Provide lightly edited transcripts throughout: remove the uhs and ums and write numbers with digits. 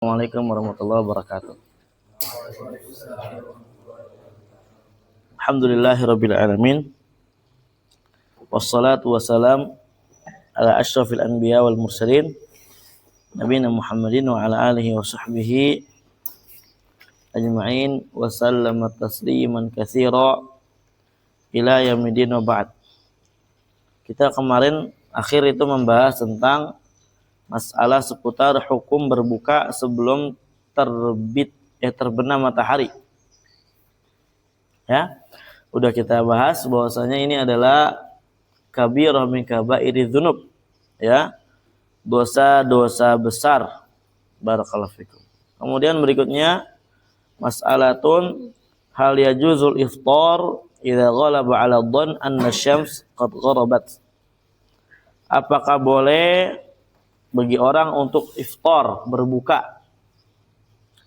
Assalamualaikum warahmatullahi wabarakatuh. Alhamdulillahirabbil alamin. Wassalatu wassalam ala asyrafil anbiya wal mursalin nabiyina Muhammadin wa ala alihi wa sahbihi ajma'in wa sallama tasliman katsira ila yaumil wa ba'd. Kita kemarin akhir itu membahas tentang masalah seputar hukum berbuka sebelum terbenam matahari. Ya, udah kita bahas bahwasanya ini adalah kabirah min kabairiz dzunub, ya, dosa-dosa besar. Barakallahu fikum. Kemudian berikutnya mas'alatun hal yajuzul iftar idza ghalaba 'ala dhann anna asy-syams qad gharabat. Apakah boleh bagi orang untuk iftar, berbuka,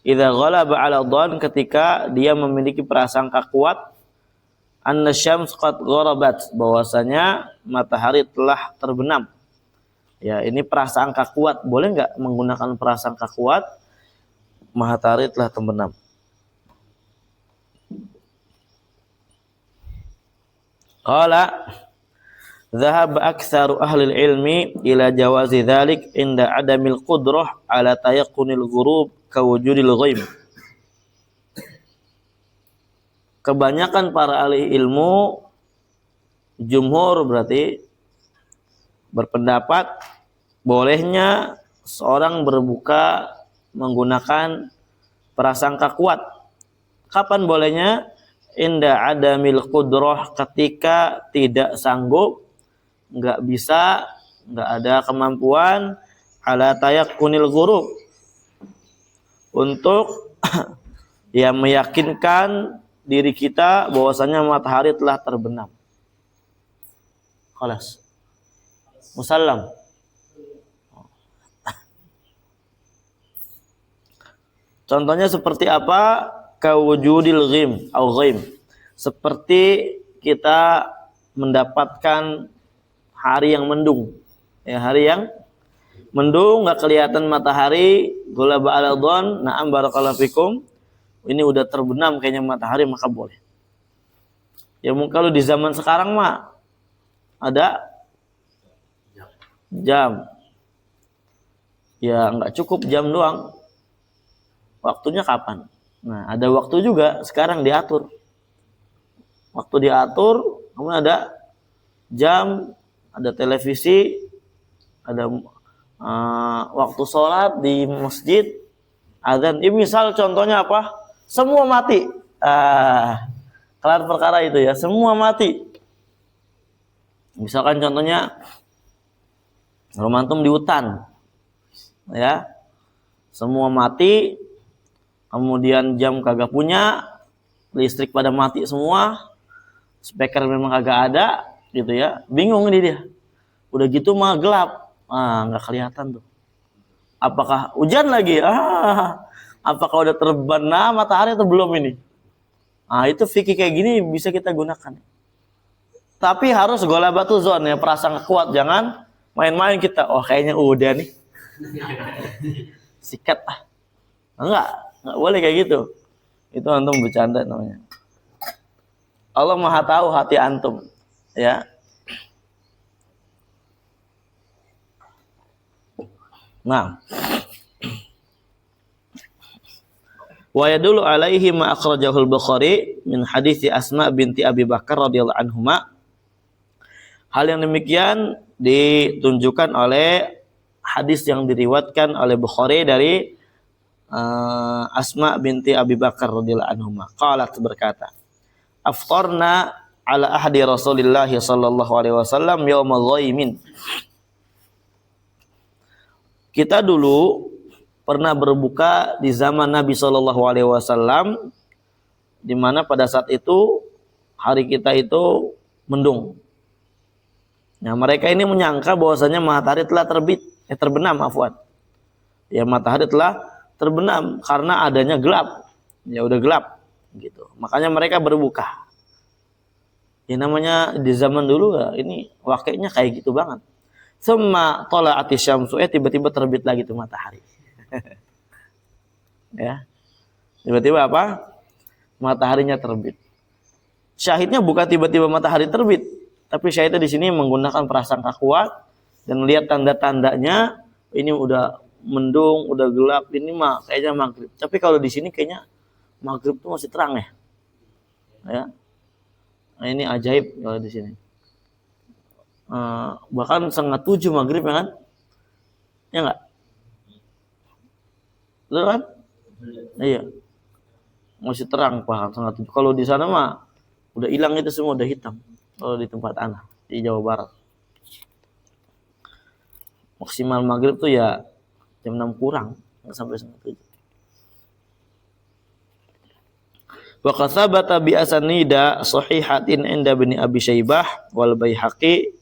idza ghalaba 'ala dhann, ketika dia memiliki prasangka kuat anna syams qad gharabat, bahwasanya matahari telah terbenam. Ya, ini prasangka kuat. Boleh enggak menggunakan prasangka kuat matahari telah terbenam? Qala dhahab aktsaru ahli ilmi ila jawazi dzalik inda adamil qudrah ala tayaqqunil ghurub ka wujudil ghaib. Kebanyakan para ahli ilmu, jumhur berarti, berpendapat bolehnya seorang berbuka menggunakan prasangka kuat. Kapan bolehnya? Inda adamil qudrah, ketika tidak sanggup, nggak bisa, nggak ada kemampuan, ala tayakkunil ghurub, untuk ya meyakinkan diri kita bahwasanya matahari telah terbenam. Khalas. Musallam. Contohnya seperti apa? Kawujudil ghim au ghaim. Seperti kita mendapatkan hari yang mendung, ya, hari yang mendung, nggak kelihatan matahari, ghalaba 'ala dhann, na'am barakallahu fikum, ini udah terbenam kayaknya matahari, maka boleh. Ya mungkin kalau di zaman sekarang mah ada jam, ya nggak cukup jam doang, waktunya kapan? Nah, ada waktu juga sekarang diatur, waktu diatur, kemudian ada jam, ada televisi, ada waktu sholat di masjid, azan. Ini misal contohnya apa? Semua mati. Kelar perkara itu ya, semua mati. Misalkan contohnya romantum di hutan, ya, semua mati, kemudian jam kagak punya, listrik pada mati semua, speaker memang kagak ada, gitu ya, bingung nih dia. Udah gitu mah gelap, nggak kelihatan tuh. Apakah hujan lagi? Apakah udah terbenam matahari atau belum ini? Itu fikih kayak gini bisa kita gunakan. Tapi harus ghalabatu dzon, ya, prasangka kuat, jangan main-main kita. Oh kayaknya udah nih, sikat enggak boleh kayak gitu. Itu antum bercanda namanya. Allah Maha tahu hati antum, ya. Nah, wa yadullu alaihi ma akhrajahu al-Bukhari min hadits Asma binti Abi Bakar radhiyallahu anhuma. Hal yang demikian ditunjukkan oleh hadis yang diriwayatkan oleh Bukhari dari Asma binti Abi Bakar radhiyallahu anhuma. Qalat, berkata, aftarna ala ahdi Rasulillah sallallahu alaihi wasallam yaumul ghaimin. Kita dulu pernah berbuka di zaman Nabi sallallahu alaihi wasallam, di mana pada saat itu hari kita itu mendung. Nah, mereka ini menyangka bahwasanya matahari telah terbenam, afwan. Ya, matahari telah terbenam karena adanya gelap. Ya udah gelap gitu. Makanya mereka berbuka. Ya namanya di zaman dulu ya, ini waktunya kayak gitu banget. Summa tala'atis syamsu, tiba-tiba terbit lagi tuh matahari. Ya. Tiba-tiba apa? Mataharinya terbit. Syahidnya bukan tiba-tiba matahari terbit, tapi syahidnya di sini menggunakan prasangka kuat dan melihat tanda-tandanya ini udah mendung, udah gelap, ini mah kayaknya maghrib. Tapi kalau di sini kayaknya maghrib tuh masih terang ya. Ya. Nah, ini ajaib kalau di sini. Bahkan 6:30 maghrib ya kan? Ya enggak? Betul kan? Iya. Masih terang paham 6:30. Kalau di sana mah udah hilang itu semua, udah hitam. Kalau di tempat anak di Jawa Barat. Maksimal maghrib tuh ya jam 6 kurang, enggak sampai 6:30. Wa qasabata bi asanida sahihatin inda Ibnu Abi Syaibah wal Baihaqi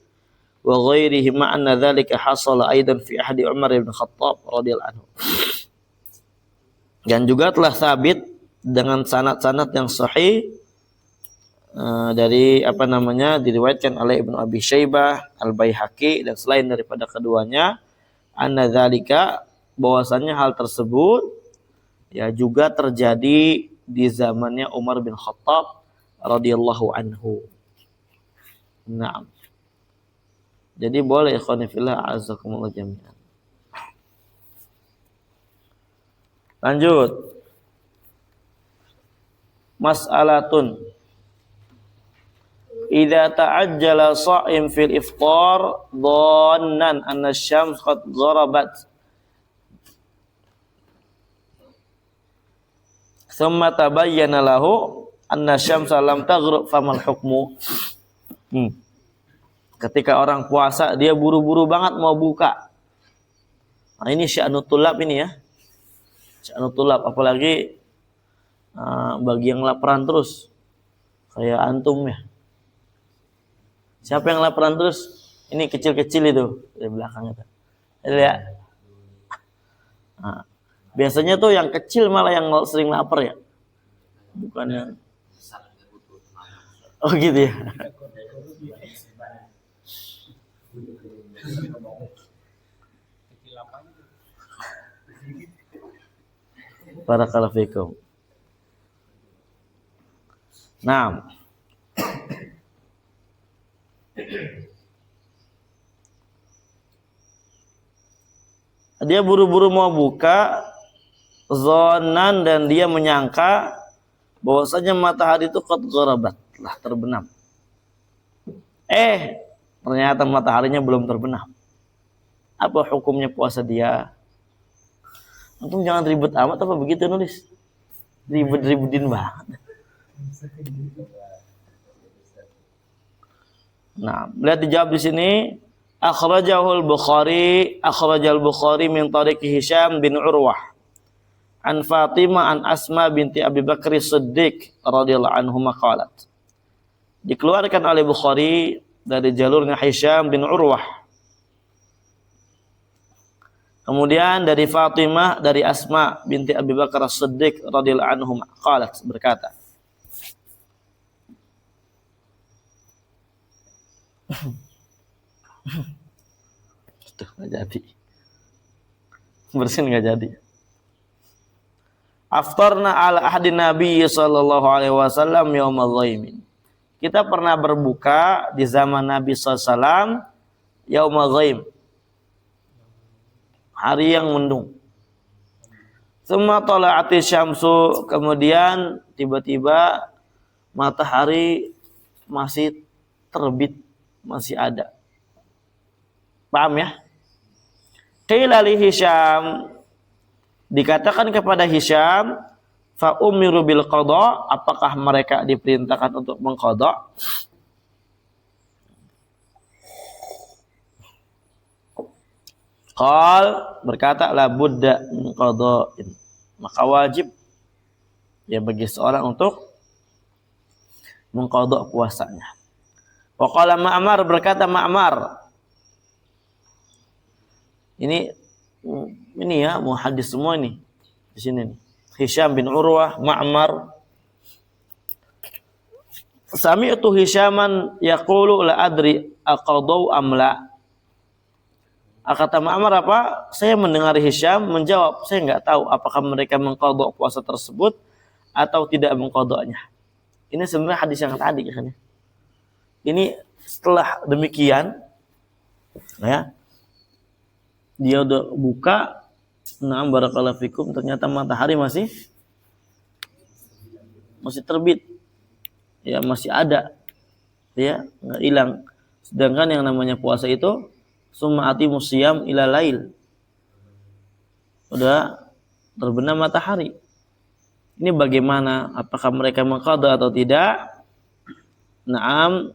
wa ghairihi ma anna dzalika hasala aidan fi ahdi Umar bin Khattab radhiyallahu anhu. Dan juga telah sabit dengan sanad-sanad yang sahih dari diriwayatkan oleh Ibnu Abi Syaibah, Al-Baihaqi dan selain daripada keduanya, anna dzalika bahwasannya hal tersebut ya juga terjadi di zamannya Umar bin Khattab radhiyallahu anhu. Naam. Jadi boleh ikhwan fillah azakumullah jami'an. Lanjut. Mas'alatun. Idza ta'ajjala sha'im fil iftar dhannan anna asy-syams qad gharabat. Thumma tabayyana lahu anna asy-syamsa lam taghrib famal hukmu. Ketika orang puasa dia buru-buru banget mau buka. Nah, ini sya'nut tulab ini ya. Sya'nut tulab apalagi bagi yang laparan terus kayak antum ya. Siapa yang laparan terus? Ini kecil-kecil itu di belakang itu. Lihat. Nah, biasanya tuh yang kecil malah yang sering lapar ya. Bukan yang oh gitu ya. Barakallahu fikum. Nah, dia buru-buru mau buka zonan dan dia menyangka bahwasanya matahari itu qad gharabat, telah terbenam. Ternyata mataharinya belum terbenam. Apa hukumnya puasa dia? Antum jangan ribet amat apa begitu nulis. Ribet-ribetin banget. Nah, lihat dijawab di sini. Akhrajal Bukhari min tariq Hisham bin Urwah an Fatimah an Asma binti Abi Bakr Siddiq radhiyallahu anhuma qalat. Dikeluarkan oleh Bukhari dari jalurnya Hisham bin Urwah. Kemudian dari Fatimah dari Asma binti Abi Bakr Siddiq radhiyallahu anhuma qalat berkata. Tuh nggak jadi, bersin nggak jadi. Aftarna ala ahdi Nabi sallallahu alaihi wasallam yaumal ghaimin. Kita pernah berbuka di zaman Nabi SAW yaumal ghaim, hari yang mendung. Tsumma tala'ati syamsu, kemudian tiba-tiba matahari masih terbit, masih ada. Paham ya? Qila li Hisham, dikatakan kepada Hisham, fa umiru bil qada, apakah mereka diperintahkan untuk mengqada? Qal, berkata la budda min qada'in, maka wajib ya bagi seorang untuk mengqada puasanya. Wa qala Ma'mar, berkata Ma'mar, ini ya muhaddis semua ini di sini nih. Hisham bin Urwah, Ma'mar. Sami'tu Hishaman yaqulu la adri aqadau am la. Kata Ma'mar apa? Saya mendengar Hisyam menjawab, saya nggak tahu apakah mereka mengqadha puasa tersebut atau tidak mengqadhanya. Ini sebenarnya hadis yang tadi kan ya. Ini setelah demikian ya, dia udah buka, nah barakallahu fikum, ternyata matahari masih terbit. Ya, masih ada. Ya, enggak hilang. Sedangkan yang namanya puasa itu summa atimus syiyam ila lail. Udah terbenam matahari. Ini bagaimana? Apakah mereka mengqadha atau tidak? Naam.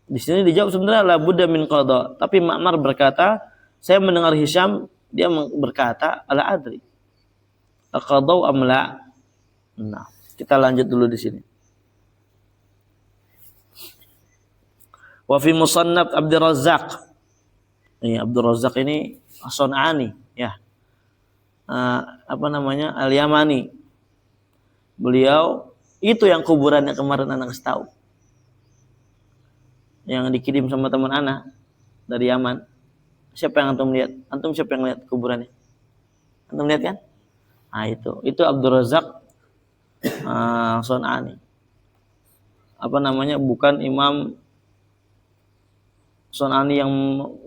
Di sini dijawab sebenarnya la budda min qadha, tapi Ma'mar berkata, saya mendengar Hisyam dia berkata ala adri. Aqadau am la? Nah, kita lanjut dulu di sini. Wa fi musannaf Abdur Razzaq. Ini Abdur Razzaq ini Sun'ani ya. Al-Yamani. Beliau itu yang kuburannya kemarin anak kasih tahu. Yang dikirim sama teman anak dari Yaman. Siapa yang antum lihat? Antum siapa yang lihat kuburannya? Antum lihat kan? Nah, itu Abdur Razzaq Sun'ani. Bukan Imam Sun'ani yang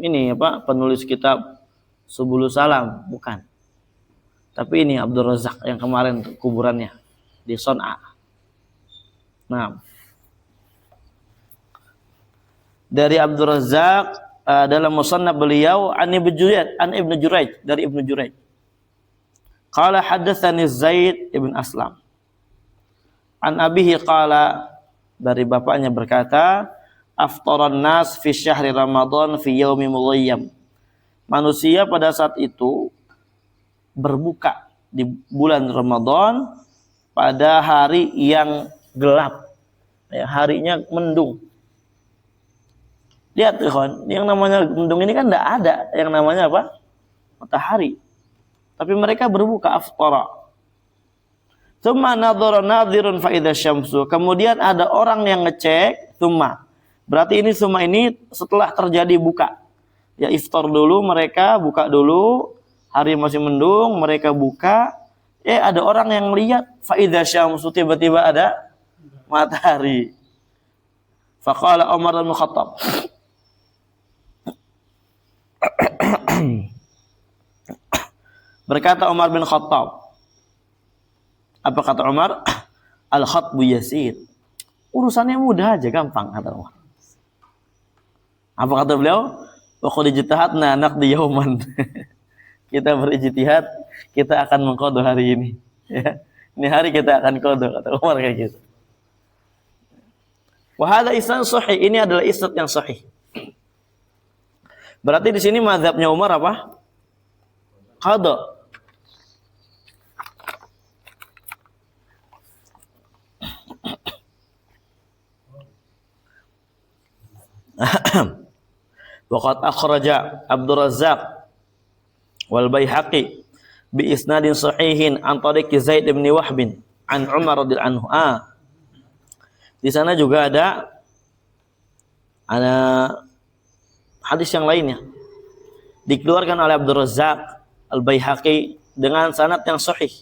ini penulis kitab Subulus Salam, bukan. Tapi ini Abdur Razzaq yang kemarin kuburannya di Son'a. Nah, dari Abdur Razzaq dalam musannaf beliau an Ibnu Juraij dari Ibnu Juraij. Qala haddatsani Zaid ibn Aslam. An abihi qala, dari bapaknya berkata, aftaran nas fi syahri Ramadan fi yaumi mudhayyam. Manusia pada saat itu berbuka di bulan Ramadan pada hari yang gelap. Ya, harinya mendung. Lihat ikhwan, yang namanya mendung ini kan enggak ada yang namanya apa? Matahari. Tapi mereka berbuka aftara. Tsumma nadhara nadhirun fa idza syamsu. Kemudian ada orang yang ngecek, tsumma. Berarti ini tsumma ini setelah terjadi buka. Ya, iftar dulu mereka, buka dulu, hari masih mendung, mereka buka, ada orang yang lihat fa idza syamsu, tiba-tiba ada matahari. Faqala Umar bin Khattab. Berkata Umar bin Khattab. Apa kata Umar? Al-khatbu yasir. Urusannya mudah aja, gampang kata Umar. Apa kata beliau? Wa qad ijtahadna naqdi yauman. Kita berijtihad, kita akan mengqadha hari ini. Ya. Ini hari kita akan qadha, kata Umar kayak gitu. Wa hadza isnad sahih, ini adalah isnad yang sahih. Berarti di sini mazhabnya Umar apa? Qadha. Waqad akhraja Abdur Razzaq wal Baihaqi bi isnadin sahihin an tariq Zaid bin Wahb an Umar radhiyallahu anhu. Di sana juga ada hadis yang lainnya dikeluarkan oleh Abdur Razzaq Al-Baihaqi dengan sanad yang sahih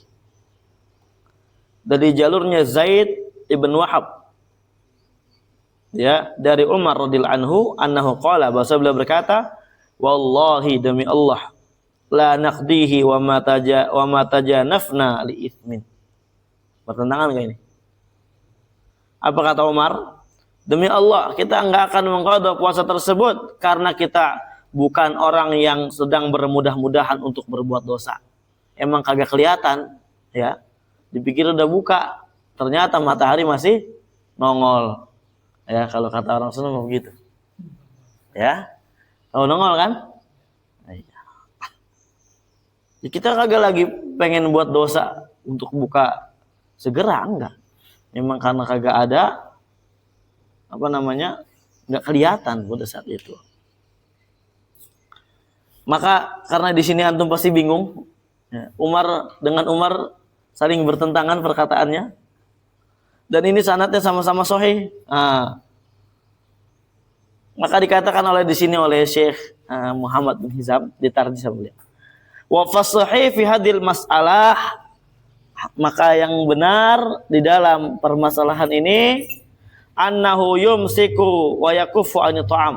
dari jalurnya Zaid ibn Wahab, ya, dari Umar radhiyallahu anhu annahu qala, bahwa beliau berkata, wallahi demi Allah la naqdihi wa ma tajanafna li itsmin. Bertentangan enggak ini? Apa kata Umar? Demi Allah, kita enggak akan mengqadha puasa tersebut karena kita bukan orang yang sedang bermudah-mudahan untuk berbuat dosa. Emang kagak kelihatan, ya. Dipikir udah buka, ternyata matahari masih nongol. Ya, kalau kata orang Sunda begitu. Ya. Tahu nongol kan? Ya, kita kagak lagi pengen buat dosa untuk buka segera, enggak. Memang karena kagak ada enggak kelihatan pada saat itu. Maka karena di sini antum pasti bingung, ya, Umar dengan Umar saling bertentangan perkataannya, dan ini sanadnya sama-sama sahih. Maka dikatakan di sini oleh Syekh Muhammad bin Hizam ditarjih sama beliau. Wa fasahih fi hadil mas'alah, maka yang benar di dalam permasalahan ini annahu yumsiku wa yakuffu an ta'am.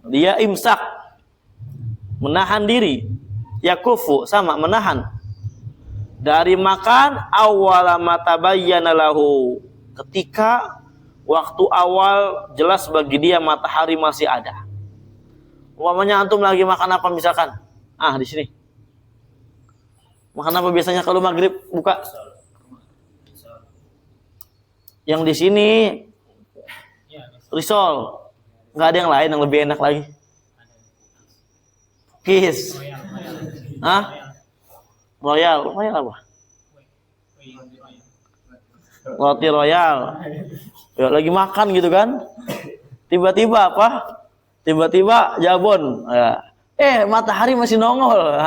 Dia imsak, menahan diri, yakufu sama menahan dari makan awwala matabayyana lahu, ketika waktu awal jelas bagi dia matahari masih ada. Umpamanya antum lagi makan apa misalkan? Di sini. Makan apa biasanya kalau maghrib buka? Yang di sini risol. Nggak ada yang lain yang lebih enak lagi? Kis. Royal apa? Roti royal. Ya, lagi makan gitu kan? Tiba-tiba apa? Tiba-tiba jabon. Matahari masih nongol.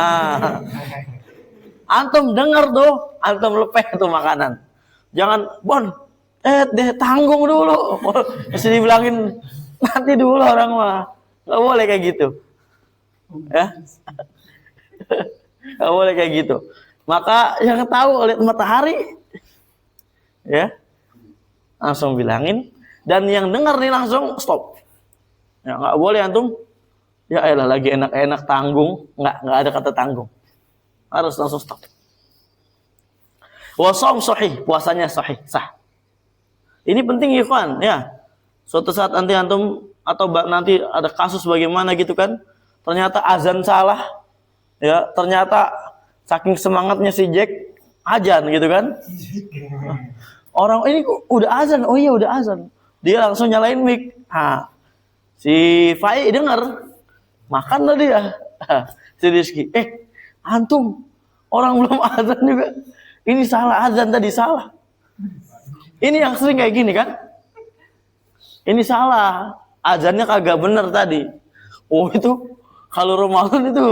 Antum dengar tuh, antum lepeh tuh makanan. Jangan, Bon, tanggung dulu. Mesti dibilangin nanti dulu orang mah. Gak boleh kayak gitu. Ya. Gak boleh kayak gitu. Maka yang tahu lihat matahari, ya, langsung bilangin. Dan yang dengar nih langsung stop. Ya, gak boleh antum. Ya elah lagi enak-enak tanggung. Nggak ada kata tanggung. Harus langsung stop. Wasam sahih, puasanya sahih, sah. Ini penting ikhwan, ya. Suatu saat nanti antum atau nanti ada kasus bagaimana gitu kan, ternyata azan salah, ya, ternyata saking semangatnya si Jack azan gitu kan. Orang ini udah azan, oh iya udah azan. Dia langsung nyalain mic. Si Fai dengar, makan lah dia. Si Rizky, antum orang belum azan juga. Ini salah azan tadi, salah. Ini yang sering kayak gini kan? Ini salah, azannya kagak bener tadi. Oh itu kalau Ramadan itu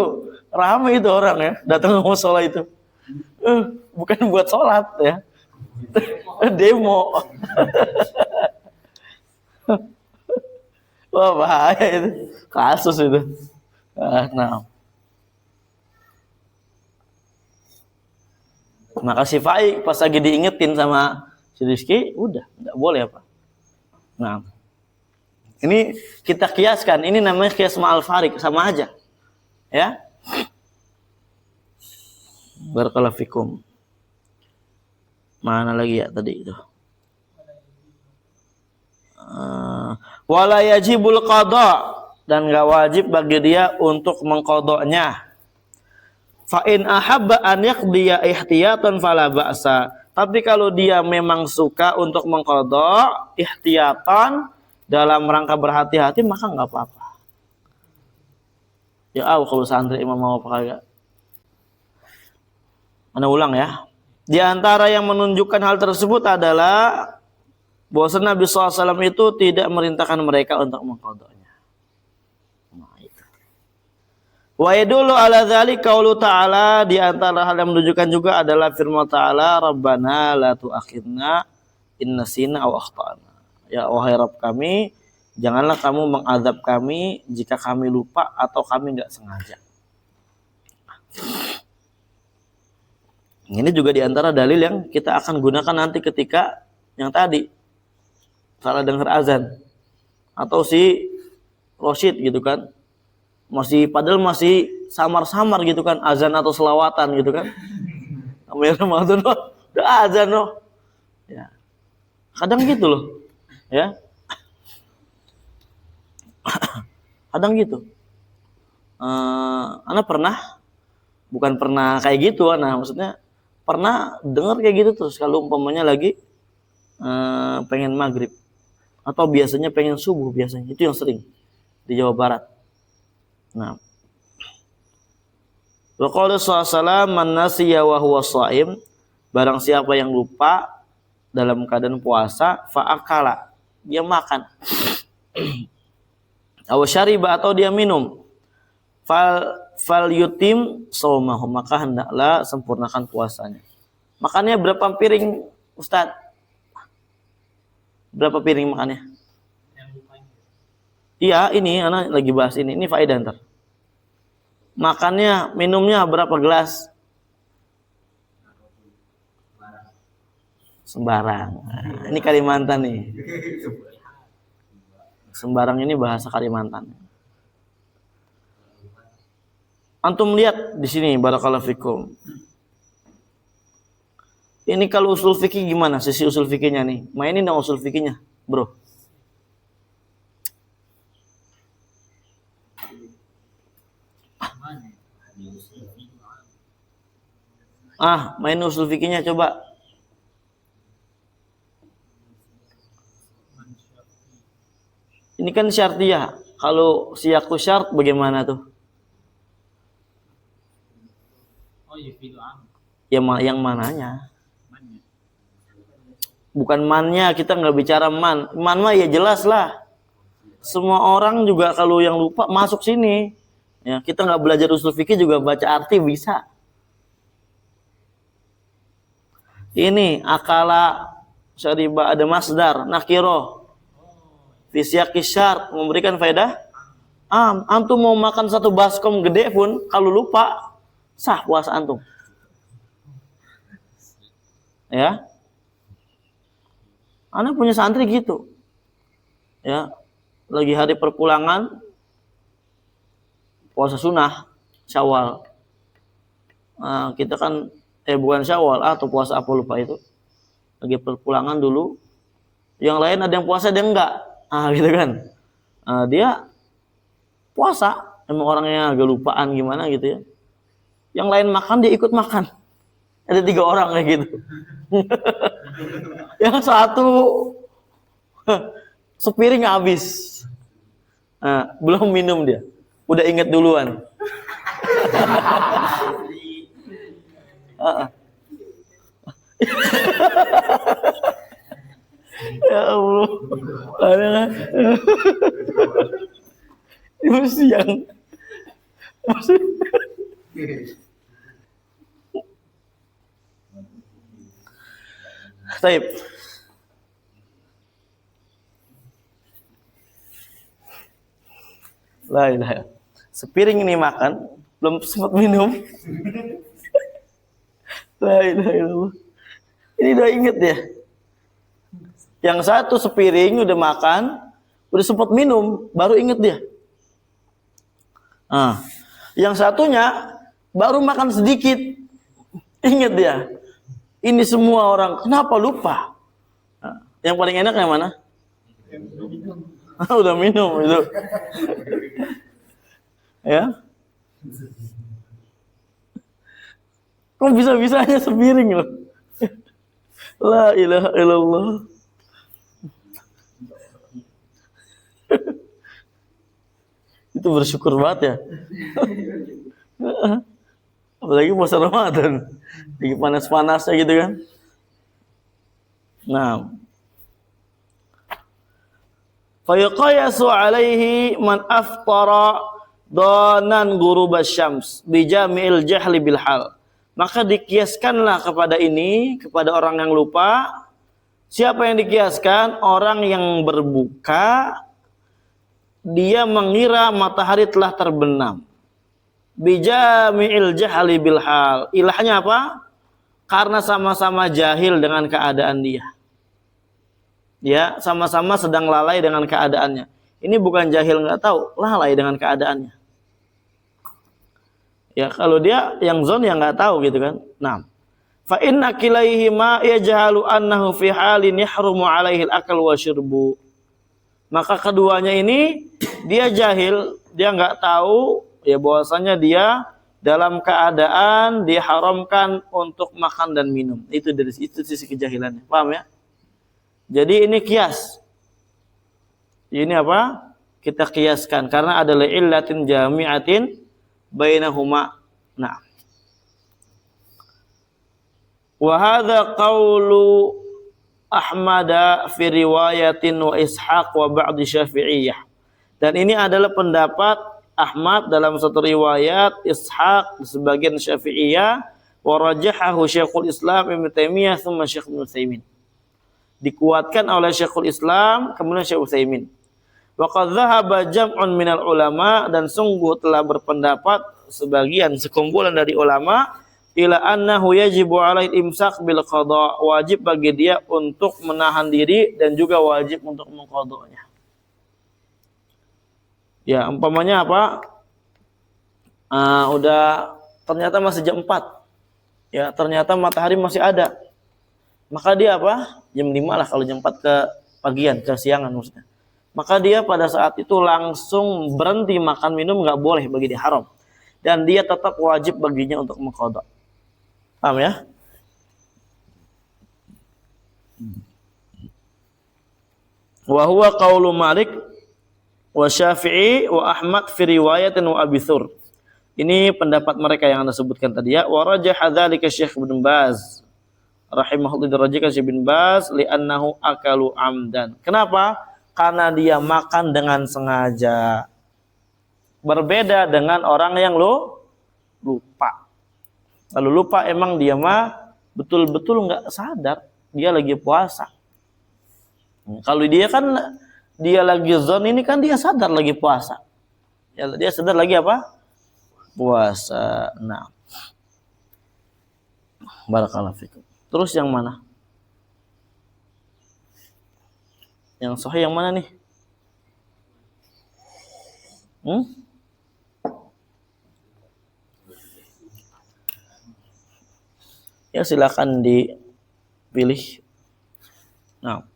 ramai itu orang ya, datang ke musola itu. Bukan buat sholat ya. Demo. Wah bahaya itu, kasus itu. Nah. Maka si Fai pas lagi diingetin sama si Rizky, udah, nggak boleh apa. Nah, ini kita kiaskan, ini namanya kias ma'al farik, sama aja. Ya. Barakallahu fikum. Mana lagi ya tadi itu? Wala yajibul qada, dan enggak wajib bagi dia untuk mengqadanya. Fa in ahabba an yaqdiya ihtiyatan fala ba'sa. Tapi kalau dia memang suka untuk mengqada ihtiyatan dalam rangka berhati-hati, maka enggak apa-apa. Ya kalau santri imam mau apa kagak? Mana ulang ya. Di antara yang menunjukkan hal tersebut adalah bahwa Nabi SAW itu tidak merintahkan mereka untuk mengqadanya. Nah, itu. Wa yadullu ala dzalika qaulu ta'ala, di antara hal yang menunjukkan juga adalah firman Ta'ala, Rabbana la tu'akhidna in nasina aw akhtana. Ya wahai Rabb kami, janganlah kamu mengazab kami jika kami lupa atau kami enggak sengaja. Ini juga diantara dalil yang kita akan gunakan nanti ketika yang tadi salah dengar azan atau si Rosyid gitu kan, padahal masih samar-samar gitu kan azan atau selawatan gitu kan. Amir Ramadan udah azan loh. Ya. Kadang gitu loh. Ya. Kadang gitu. Ana bukan pernah kayak gitu, maksudnya pernah dengar kayak gitu terus kalau umpamanya lagi pengen maghrib atau biasanya pengen subuh, biasanya itu yang sering di Jawa Barat. Nah, wa qala sallallahu man nasiya wa huwa shaim, barang siapa yang lupa dalam keadaan puasa, fa akala, dia makan. Aw syariba, atau dia minum, fal yutim saumahu, maka hendaklah sempurnakan puasanya. Makannya berapa piring, Ustaz? Berapa piring makannya? Iya, ini anak lagi bahas ini. Ini faedah ntar. Makannya, minumnya berapa gelas? Sembarang. Nah, ini Kalimantan nih. Sembarang ini bahasa Kalimantan. Antum lihat di sini, barakallahu fikum. Ini kalau usul fikih gimana? Sisi usul fikihnya nih. Mainin dong usul fikihnya, bro. Main usul fikihnya coba. Ini kan syartiyah. Kalau siyaku syart bagaimana tuh? Ya yang mananya? Bukan mannya, kita nggak bicara man. Man mah ya jelas lah. Semua orang juga kalau yang lupa masuk sini. Ya, kita nggak belajar usul fikih juga baca arti bisa. Ini akala syariba ada masdar nakiro. Fisyaki syart memberikan faedah. Antum mau makan satu baskom gede pun kalau lupa sah puasa antum. Ya. Anak punya santri gitu. Ya. Lagi hari perpulangan puasa sunnah Syawal. Kita kan bukan Syawal atau puasa apa lupa itu. Lagi perpulangan dulu. Yang lain ada yang puasa dia enggak. Gitu kan. Dia puasa, emang orangnya agak lupaan gimana gitu ya. Yang lain makan dia ikut makan. Ada 3 orang kayak gitu. Yang satu sepiring habis. Belum minum dia. Udah inget duluan. Ya Allah. Ini siang. Baik. La ilaha. Sepiring ini makan, belum sempat minum. La ilaha illallah. Ini udah inget ya. Yang satu sepiring udah makan, udah sempat minum, baru inget dia. Yang satunya baru makan sedikit, inget dia. Ini semua orang, kenapa lupa? Yang paling enak yang mana? Udah minum itu. Ya. Kok bisa-bisanya sepiring loh? La ilaha illallah. Itu bersyukur banget ya. Apalagi puasa Ramadan. Lagi panas-panasnya gitu kan. Nah. Fayaqayasu alaihi man aftara danan ghurubasy syams bijami'il jahli bil hal. Maka dikiaskanlah kepada ini, kepada orang yang lupa. Siapa yang dikiaskan? Orang yang berbuka, dia mengira matahari telah terbenam. Bijami'il jahli bil hal. Ilahnya apa? Karena sama-sama jahil dengan keadaan dia. Ya, sama-sama sedang lalai dengan keadaannya. Ini bukan jahil nggak tahu, lalai dengan keadaannya. Ya, kalau dia yang zon yang nggak tahu gitu kan. Nah, fa inna kilaihi ma yajhalu annahu fi halin yahrumu alaihi al-akal wa syurbu. Maka keduanya ini dia jahil, dia nggak tahu ya bahwasanya dia dalam keadaan diharamkan untuk makan dan minum. Itu dari itu sisi kejahilannya. Paham ya? Jadi ini kias. Ini apa? Kita kiaskan karena ada illatin jami'atin bainahuma. Nah. Wa hadza qaulu Ahmad fi riwayatin wa Ishaq wa ba'd Syafi'iyah. Dan ini adalah pendapat Ahmad dalam satu riwayat, Ishaq sebagian Syafi'iyah, wa rajahahu Syekhul Islam Ibnu Taimiyah tsumma Syekh Ibnu Utsaimin. Dikuatkan oleh Syekhul Islam kemudian Syekh Utsaimin. Wa qad dhahaba jam'un minal ulama, dan sungguh telah berpendapat sebagian sekumpulan dari ulama ila annahu yajibu alaihi imsak bil qada, wajib bagi dia untuk menahan diri dan juga wajib untuk mengqadanya. Ya, umpamanya apa? Udah ternyata masih jam 4. Ya, ternyata matahari masih ada. Maka dia apa? Jam 5 lah kalau jam 4 ke pagian, ke siangan maksudnya. Maka dia pada saat itu langsung berhenti makan minum, enggak boleh bagi dia, haram. Dan dia tetap wajib baginya untuk mengqada. Paham ya? Wa huwa qaulu Malik wa Syafi'i wa Ahmad fi riwayatin wa Abi Thur. Ini pendapat mereka yang Anda sebutkan tadi ya. Wa rajaha dzalika Syekh Ibnu Baz rahimahullah, dirajihkan Syekh bin Baz li'annahu akalu amdan. Kenapa? Karena dia makan dengan sengaja. Berbeda dengan orang yang lupa. Lalu lupa, emang dia mah betul-betul nggak sadar dia lagi puasa. Kalau dia kan dia lagi zon ini kan dia sadar lagi puasa. Ya, dia sadar lagi apa? Puasa. Nah, barakallahu fikum. Terus yang mana? Yang sahih yang mana nih? Ya silakan dipilih. Nah,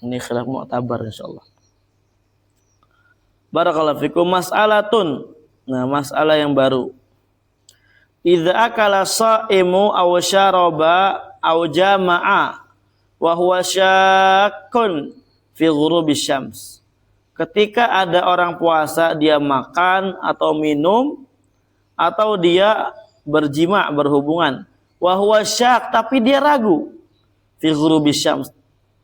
ini khilaf mu'tabar insyaallah. Barakallahu fikum. Mas'alatun. Nah, masalah yang baru. Idza akala sha'imu aw syaraba aw jama'a wa huwa syakkun fi ghurubi syams. Ketika ada orang puasa, dia makan atau minum atau dia berjima, berhubungan, wa huwa syak, tapi dia ragu fi ghurubi syams,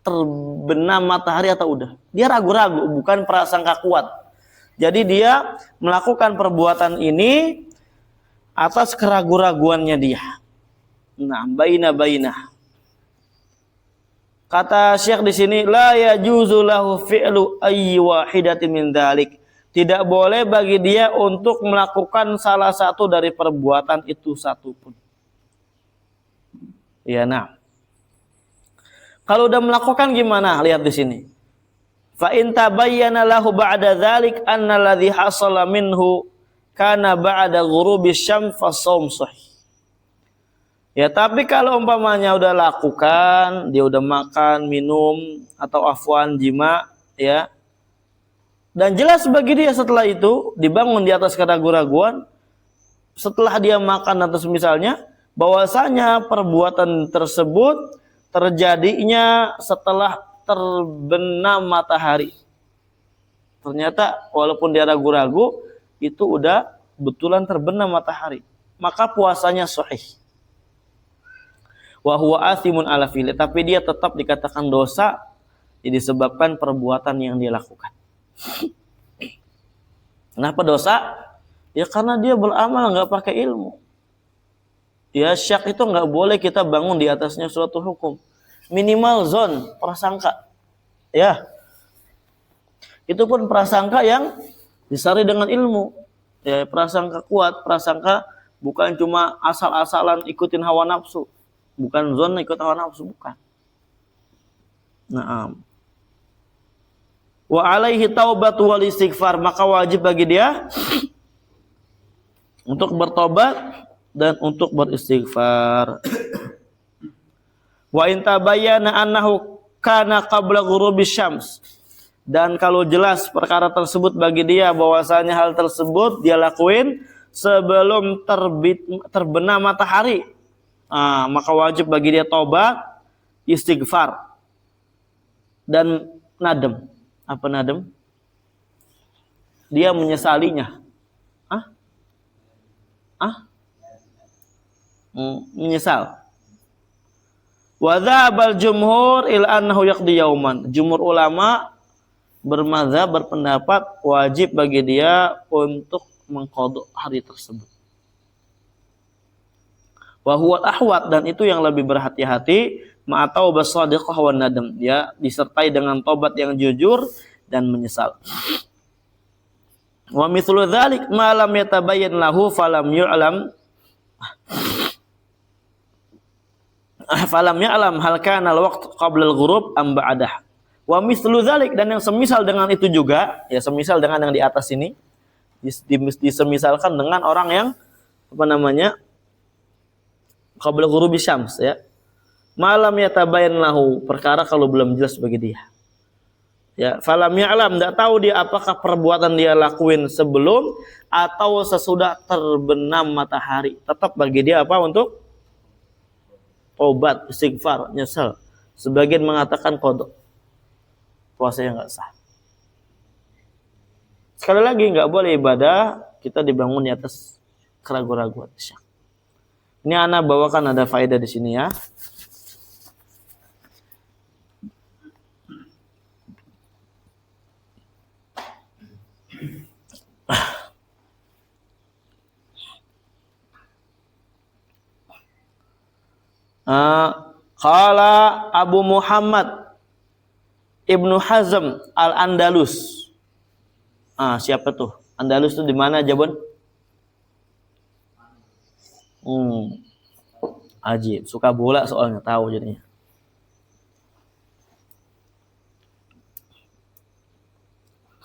terbenam matahari atau udah. Dia ragu-ragu, bukan prasangka kuat. Jadi dia melakukan perbuatan ini atas keraguan-raguannya dia. Nah, baina. Kata Syekh di sini, la yajuzu lahu fi'lu ayyi wahidatin min dzalik. Tidak boleh bagi dia untuk melakukan salah satu dari perbuatan itu satu pun. Ya, nah. Kalau udah melakukan gimana? Lihat di sini. Fa in tabayyana lahu ba'da dzalik anna alladhi hasala minhu kana ba'da ghurubi syams fa shaum sahih. Ya, tapi kalau umpamanya udah lakukan, dia udah makan, minum atau afwan jima, ya. Dan jelas bagi dia setelah itu dibangun di atas keraguan-raguan, setelah dia makan atau misalnya, bahwasanya perbuatan tersebut terjadinya setelah terbenam matahari. Ternyata walaupun dia ragu-ragu, itu udah betulan terbenam matahari, maka puasanya sahih. Wa huwa athimun ala fi'li, tapi dia tetap dikatakan dosa disebabkan perbuatan yang dia lakukan. Kenapa dosa? Ya karena dia beramal nggak pakai ilmu. Ya, syak itu nggak boleh kita bangun di atasnya suatu hukum. Minimal zon, prasangka. Ya, itu pun prasangka yang disari dengan ilmu. Ya, prasangka kuat, prasangka bukan cuma asal-asalan ikutin hawa nafsu. Bukan zon ikut hawa nafsu, bukan. Naam. Wa alaihi taubatu wal istighfar, maka wajib bagi dia untuk bertobat dan untuk beristighfar. Wa in tabayyana annahu kana qabla ghurubi syams, dan kalau jelas perkara tersebut bagi dia bahwasanya hal tersebut dia lakuin sebelum terbenam matahari, maka wajib bagi dia tobat, istighfar dan nadem. Apa nadem? Dia menyesalinya. Menyesal. Wa dzhabal jumhur ila annahu yaqdi yauman. Jumhur ulama bermadzhab, berpendapat wajib bagi dia untuk mengqadha hari tersebut. Wa huwa ahwat, dan itu yang lebih berhati-hati, ma'atau basadiqah wan nadam, ya, disertai dengan tobat yang jujur dan menyesal. Wa mithlu dzalik ma lam yatabayyan lahu falam yu'lam hal kana al-waqt qabla al-ghurub am ba'dah. Wa mithlu dzalik, dan yang semisal dengan itu juga, ya semisal dengan yang di atas ini, disemisalkan dengan orang yang apa namanya? Qabla ghurubi syams, ya. Malam yatabayyan lahu, perkara kalau belum jelas bagi dia. Ya, falam ya'lam, enggak tahu dia apakah perbuatan dia lakuin sebelum atau sesudah terbenam matahari. Tetap bagi dia apa? Untuk tobat, istighfar, nyesal. Sebagian mengatakan qada. Puasanya enggak sah. Sekali lagi, enggak boleh ibadah kita dibangun di atas keraguan-keraguan. Ini ana bawakan ada faedah di sini, ya. Qala Abu Muhammad Ibnu Hazm Al-Andalus. Siapa tuh? Andalus tuh di mana, Jabon? Ajib, suka bola soalnya, tahu jadinya.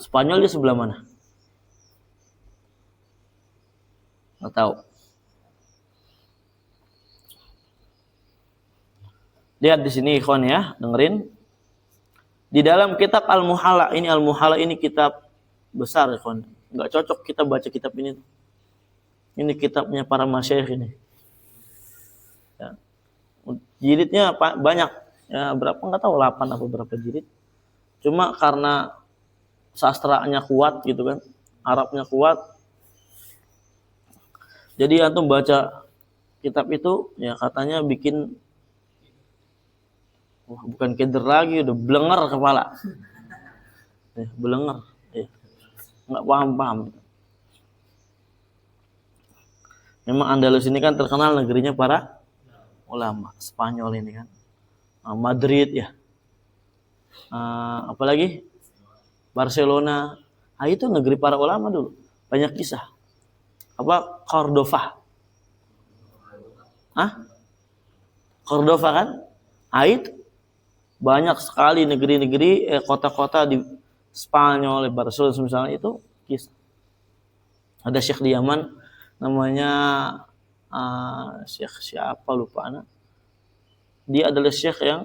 Spanyol di sebelah mana? Nggak tahu. Lihat di sini ikhwan, ya, dengerin. Di dalam kitab Al-Muhalla ini kitab besar, ikhwan. Nggak cocok kita baca kitab ini. Ini kitabnya para masyayikh ini. Ya. Jilidnya banyak, ya, berapa nggak tahu, 8 atau berapa jilid. Cuma karena sastranya kuat gitu kan, Arabnya kuat. Jadi antum baca kitab itu, ya, katanya bikin bukan keder lagi, udah blenger kepala. Blenger. Nggak paham. Memang Andalus ini kan terkenal negerinya para ulama. Spanyol ini kan, Madrid, ya, apalagi Barcelona. Itu negeri para ulama dulu. Banyak kisah. Apa? Cordova. Cordova kan? Itu banyak sekali negeri-negeri, kota-kota di Spanyol, Barcelona misalnya, itu kisah. Ada syekh di Yaman namanya syekh siapa lupa anak. Dia adalah syekh yang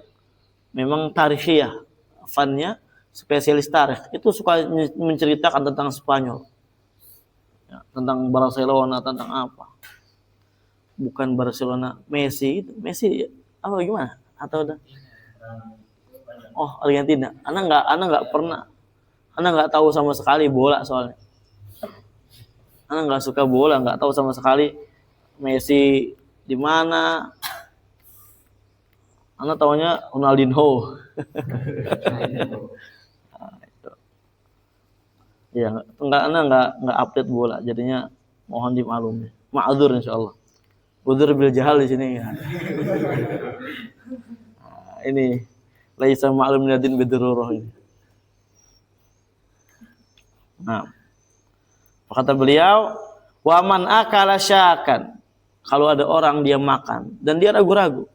memang tarikhiyah, fannya spesialis tarikh. Itu suka menceritakan tentang Spanyol, ya, tentang Barcelona, tentang apa. Bukan Barcelona Messi apa gimana? Atau ada? Argentina. Ana nggak pernah. Ana nggak tahu sama sekali bola soalnya. Ana nggak suka bola, nggak tahu sama sekali Messi di mana. Ana taunya Ronaldinho. Ya, Ana nggak update bola, jadinya mohon dimaklumi. Ma'dzur insyaallah. Udzur bil jahal di sini, ya. Ini laisa ma'lum ladin bidururah ini. Kata beliau, wa man akala syakan, kalau ada orang dia makan dan dia ragu-ragu,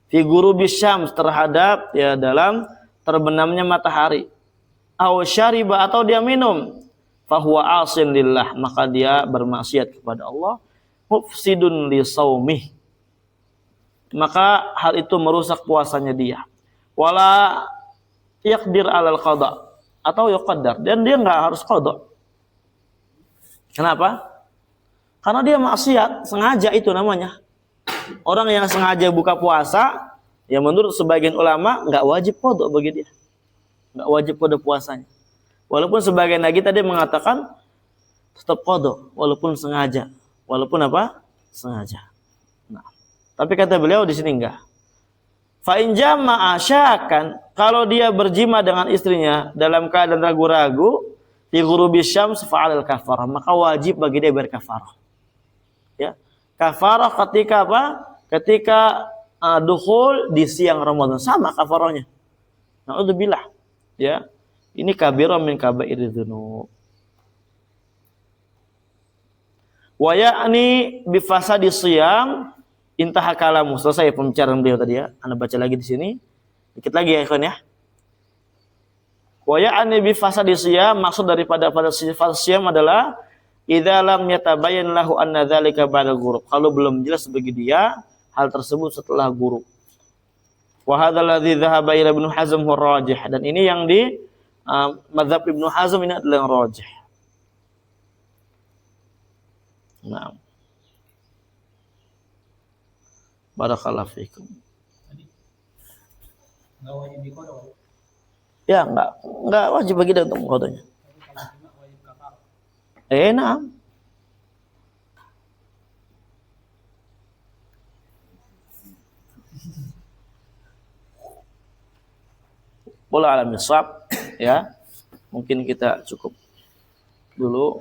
fi ghurubis syams, terhadap, ya, dalam terbenamnya matahari, aw syariba, atau dia minum, fa huwa asin lillah, maka dia bermaksiat kepada Allah, mufsidun li shaumih, maka hal itu merusak puasanya dia. Wala yaqdir alal qada, atau yuqaddar, dan dia enggak harus qada. Kenapa? Karena dia maksiat sengaja, itu namanya. Orang yang sengaja buka puasa, ya, menurut sebagian ulama enggak wajib qada bagi dia. Enggak wajib qada puasanya. Walaupun sebagian lagi tadi mengatakan tetap qada walaupun sengaja. Walaupun apa? Sengaja. Tapi kata beliau di sini enggak. Fa in jama'a syakan, kalau dia berjima dengan istrinya dalam keadaan ragu-ragu, fi ghurubis syams fa'alal kafarah, maka wajib bagi dia berkafarah. Ya. Kafarah ketika apa? Ketika dukhul di siang Ramadan, sama kafarahnya. Na'udzubillah. Ya. Ini kabirah min kabairidz dzunub. Wa ya'ni bi fasadi shiyam intaha kalamu. Selesai pembicaraan beliau tadi ya. Anda baca lagi di sini. Dikit lagi ya ikhwan ya. Wa ya'ni bi fasadi shiyam, maksud daripada pada sifat siyam adalah idza lam yatabayyan lahu anna dzalika ba'da ghurub. Kalau belum jelas bagi dia hal tersebut setelah ghurub. Wa hadzal ladzi dzahaba ila Ibnu Hazm huwa rajih, dan ini yang di mazhab Ibnu Hazm ini adalah yang rajih. Nah. Barakallahu fikum. Enggak wajib diqada. Ya, enggak wajib bagi dia untuk mengqadanya. Nah. Wallahu a'lam bishawab, ya. Mungkin kita cukup dulu.